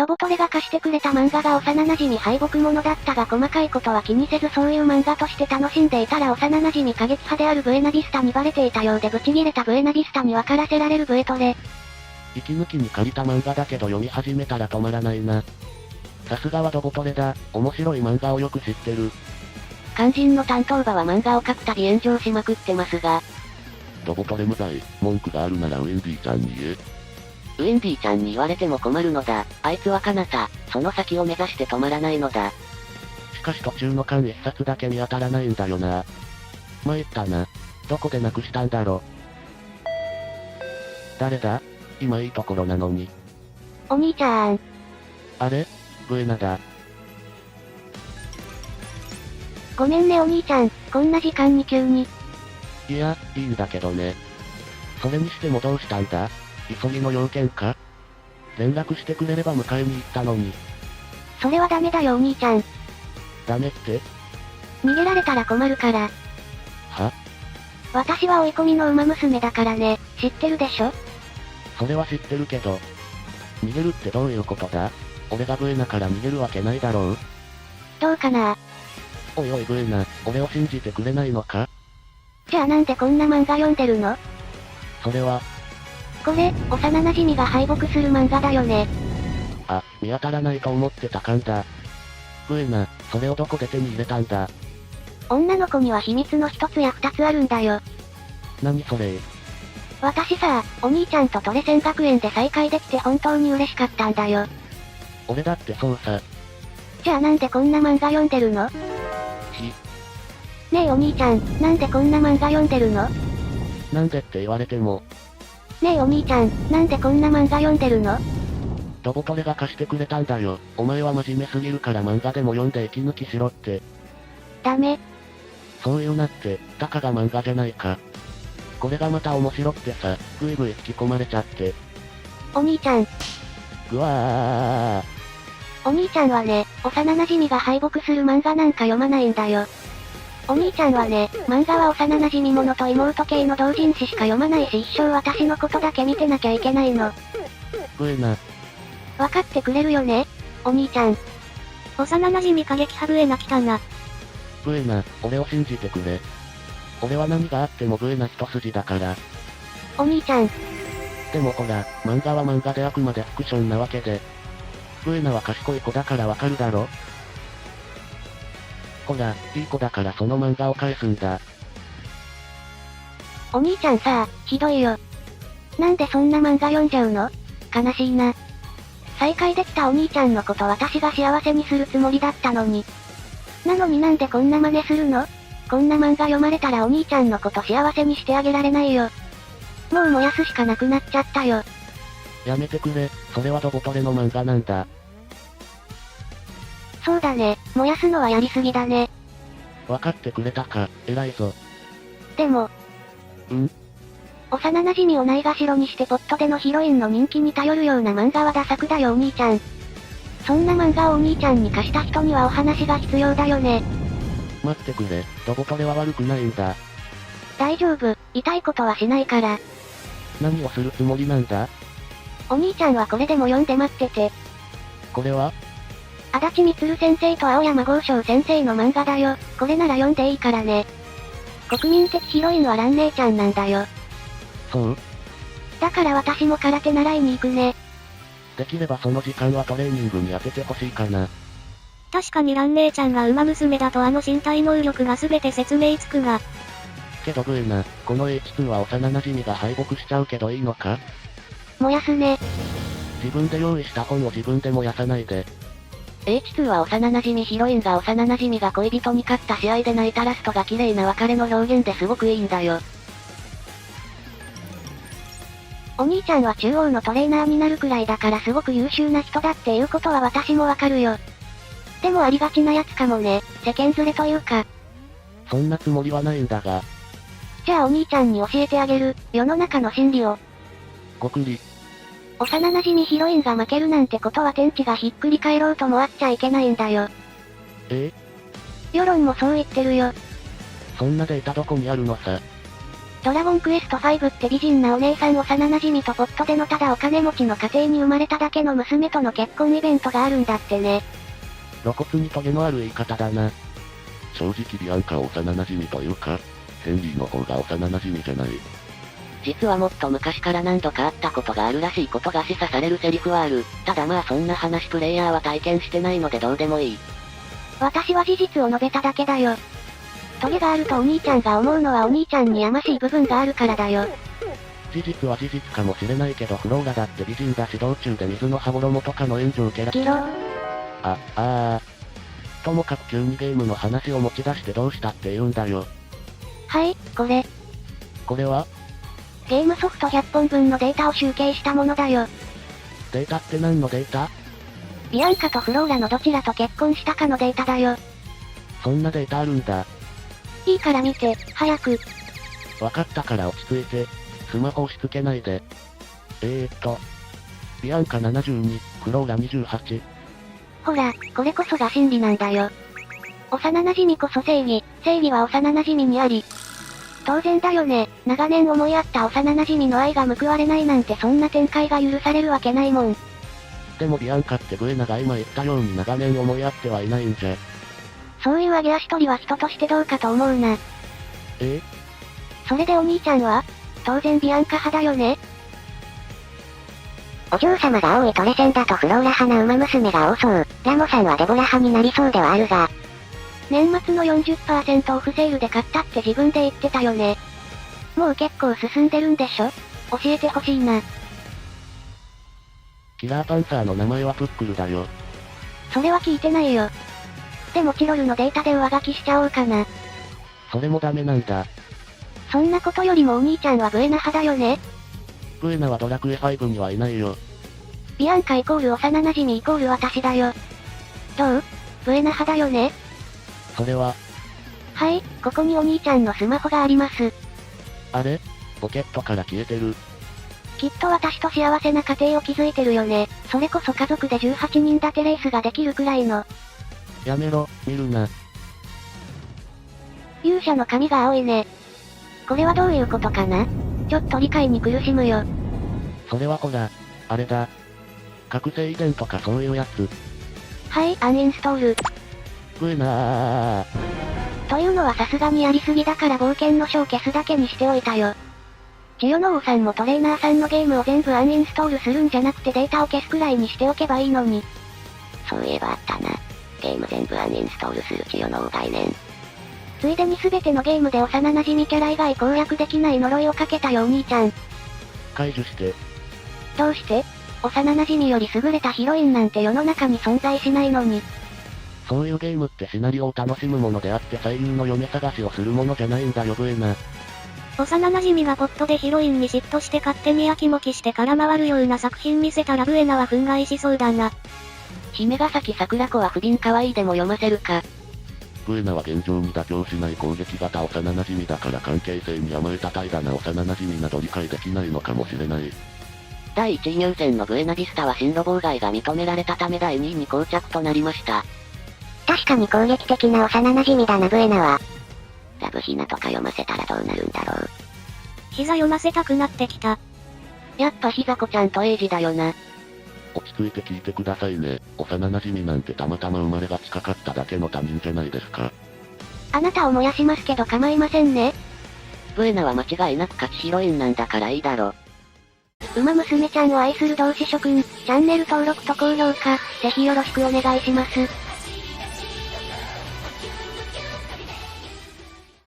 ドボトレが貸してくれた漫画が幼馴染敗北ものだったが細かいことは気にせずそういう漫画として楽しんでいたら幼馴染過激派であるブエナビスタにバレていたようでブチギレたブエナビスタに分からせられるブエトレ。息抜きに借りた漫画だけど読み始めたら止まらないな。さすがはドボトレだ、面白い漫画をよく知ってる。肝心の担当馬は漫画を描くたび炎上しまくってますが。ドボトレ無罪、文句があるならウェンディちゃんに言え。ウェンディちゃんに言われても困るのだ。あいつは彼方、その先を目指して止まらないのだ。しかし途中の巻一冊だけ見当たらないんだよな。参ったな。どこでなくしたんだろ。誰だ？今いいところなのに。お兄ちゃん。あれ？ブエナだ。ごめんねお兄ちゃん、こんな時間に急に。いや、いいんだけどね。それにしてもどうしたんだ？急ぎの用件か？連絡してくれれば迎えに行ったのに。それはダメだよお兄ちゃん。ダメって？逃げられたら困るから。は？私は追い込みの馬娘だからね、知ってるでしょ？それは知ってるけど。逃げるってどういうことだ？俺がブエナから逃げるわけないだろう？どうかな？おいおいブエナ、俺を信じてくれないのか？じゃあなんでこんな漫画読んでるの？それは。これ、幼馴染が敗北する漫画だよね。あ、見当たらないと思ってたかんだ。ブエナ、それをどこで手に入れたんだ？女の子には秘密の一つや二つあるんだよ。何それ？私さ、お兄ちゃんとトレセン学園で再会できて本当に嬉しかったんだよ。俺だってそうさ。じゃあなんでこんな漫画読んでるの？ねえお兄ちゃん、なんでこんな漫画読んでるの？なんでって言われても。ねえお兄ちゃん、なんでこんな漫画読んでるの？ドボトレが貸してくれたんだよ。お前は真面目すぎるから漫画でも読んで息抜きしろって。ダメ。そういうなって、たかが漫画じゃないか。これがまた面白くてさ、ぐいぐい引き込まれちゃって。お兄ちゃん。ぐわお兄ちゃんはね、幼馴染が敗北する漫画なんか読まないんだよ。お兄ちゃんはね、漫画は幼馴染ものと妹系の同人誌しか読まないし一生私のことだけ見てなきゃいけないの。ブエナ。わかってくれるよね？お兄ちゃん。幼馴染過激派ブエナ来たな。ブエナ、俺を信じてくれ。俺は何があってもブエナ一筋だから。お兄ちゃん。でもほら、漫画は漫画であくまでフィクションなわけで。ブエナは賢い子だからわかるだろ？ほら、いい子だからその漫画を返すんだ。お兄ちゃんさ、ひどいよ。なんでそんな漫画読んじゃうの？悲しいな。再会できたお兄ちゃんのこと私が幸せにするつもりだったのに。なのになんでこんな真似するの？こんな漫画読まれたらお兄ちゃんのこと幸せにしてあげられないよ。もう燃やすしかなくなっちゃったよ。やめてくれ、それはドボトレの漫画なんだ。そうだね、燃やすのはやりすぎだね。わかってくれたか、偉いぞ。でも。幼馴染をないがしろにしてポットでのヒロインの人気に頼るような漫画はダ作だよお兄ちゃん。そんな漫画をお兄ちゃんに貸した人にはお話が必要だよね。待ってくれ、ドボトレは悪くないんだ。大丈夫、痛いことはしないから。何をするつもりなんだ？お兄ちゃんはこれでも読んで待ってて。これは？足立みつる先生と青山剛昌先生の漫画だよ。これなら読んでいいからね。国民的ヒロインは蘭姉ちゃんなんだよ。そう？だから私も空手習いに行くね。できればその時間はトレーニングに当ててほしいかな。確かに蘭姉ちゃんが馬娘だとあの身体能力が全て説明つくが。けどブエナ、この H2 は幼馴染が敗北しちゃうけどいいのか？燃やすね。自分で用意した本を自分で燃やさないで。H2 は幼馴染ヒロインが幼馴染が恋人に勝った試合で泣いたラストが綺麗な別れの表現ですごくいいんだよ。お兄ちゃんは中央のトレーナーになるくらいだからすごく優秀な人だっていうことは私もわかるよ。でもありがちなやつかもね、世間連れというか。そんなつもりはないんだが。じゃあお兄ちゃんに教えてあげる、世の中の真理を。ごくり。幼馴染ヒロインが負けるなんてことは天地がひっくり返ろうともあっちゃいけないんだよ。世論もそう言ってるよ。そんなデータどこにあるのさ。ドラゴンクエスト5って美人なお姉さん幼馴染とポットでのただお金持ちの家庭に生まれただけの娘との結婚イベントがあるんだってね。露骨にトゲのある言い方だな。正直ビアンカは幼馴染というか、ヘンリーの方が幼馴染じゃない。実はもっと昔から何度かあったことがあるらしいことが示唆されるセリフはある。ただまあそんな話プレイヤーは体験してないのでどうでもいい。私は事実を述べただけだよ。トゲがあるとお兄ちゃんが思うのはお兄ちゃんにやましい部分があるからだよ。事実は事実かもしれないけどフローラだって美人だし道中で水の羽衣とかの炎上キャラ。ギロともかく急にゲームの話を持ち出してどうしたって言うんだよ。はい、これ。これはゲームソフト100本分のデータを集計したものだよ。データって何のデータ？ビアンカとフローラのどちらと結婚したかのデータだよ。そんなデータあるんだ。いいから見て、早く。わかったから落ち着いて。スマホ押し付けないで。ビアンカ72、フローラ28。ほら、これこそが真理なんだよ。幼馴染こそ正義、正義は幼馴染にあり。当然だよね、長年思い合った幼馴染の愛が報われないなんてそんな展開が許されるわけないもん。でもビアンカってブエナが今言ったように長年思い合ってはいないんじゃ。そういう揚げ足取りは人としてどうかと思うな。それでお兄ちゃんは当然ビアンカ派だよね。お嬢様が多いトレセンだとフローラ派な馬娘が多そう。ラモさんはデボラ派になりそうではあるが。年末の 40% オフセールで買ったって自分で言ってたよね。もう結構進んでるんでしょ？教えてほしいな。キラーパンサーの名前はプックルだよ。それは聞いてないよ。でもチロルのデータで上書きしちゃおうかな。それもダメなんだ。そんなことよりもお兄ちゃんはブエナ派だよね。ブエナはドラクエ5にはいないよ。ビアンカイコール幼馴染イコール私だよ。どう？ブエナ派だよね。それは。はい、ここにお兄ちゃんのスマホがあります。あれ？ポケットから消えてる。きっと私と幸せな家庭を築いてるよね。それこそ家族で18人建てレースができるくらいの。やめろ、見るな。勇者の髪が青いね。これはどういうことかな？ちょっと理解に苦しむよ。それはほら、あれだ。覚醒遺伝とかそういうやつ。はい、アンインストール。ブエナー。というのはさすがにやりすぎだから冒険の書を消すだけにしておいたよ。千代の王さんもトレーナーさんのゲームを全部アンインストールするんじゃなくてデータを消すくらいにしておけばいいのに。そういえばあったな。ゲーム全部アンインストールする千代の王概念。ついでに全てのゲームで幼馴染キャラ以外攻略できない呪いをかけたよお兄ちゃん。解除して。どうして？幼馴染より優れたヒロインなんて世の中に存在しないのに。そういうゲームってシナリオを楽しむものであって最優の嫁探しをするものじゃないんだよブエナ。幼馴染がポットでヒロインに嫉妬して勝手にやきもきして空回るような作品見せたらブエナは憤慨しそうだな。姫ヶ崎桜子は不憫可愛いでも読ませるか。ブエナは現状に妥協しない攻撃型幼馴染だから関係性に甘えた怠惰な幼馴染など理解できないのかもしれない。第1位入選のブエナビスタは進路妨害が認められたため第2位に膠着となりました。確かに攻撃的な幼馴染だなブエナは。ラブヒナとか読ませたらどうなるんだろう。膝読ませたくなってきた。やっぱひざこちゃんとエイジだよな。落ち着いて聞いてくださいね。幼馴染なんてたまたま生まれが近かっただけの他人じゃないですか。あなたを燃やしますけど構いませんね。ブエナは間違いなく勝ちヒロインなんだからいいだろ。馬娘ちゃんを愛する同志諸君、チャンネル登録と高評価、ぜひよろしくお願いします。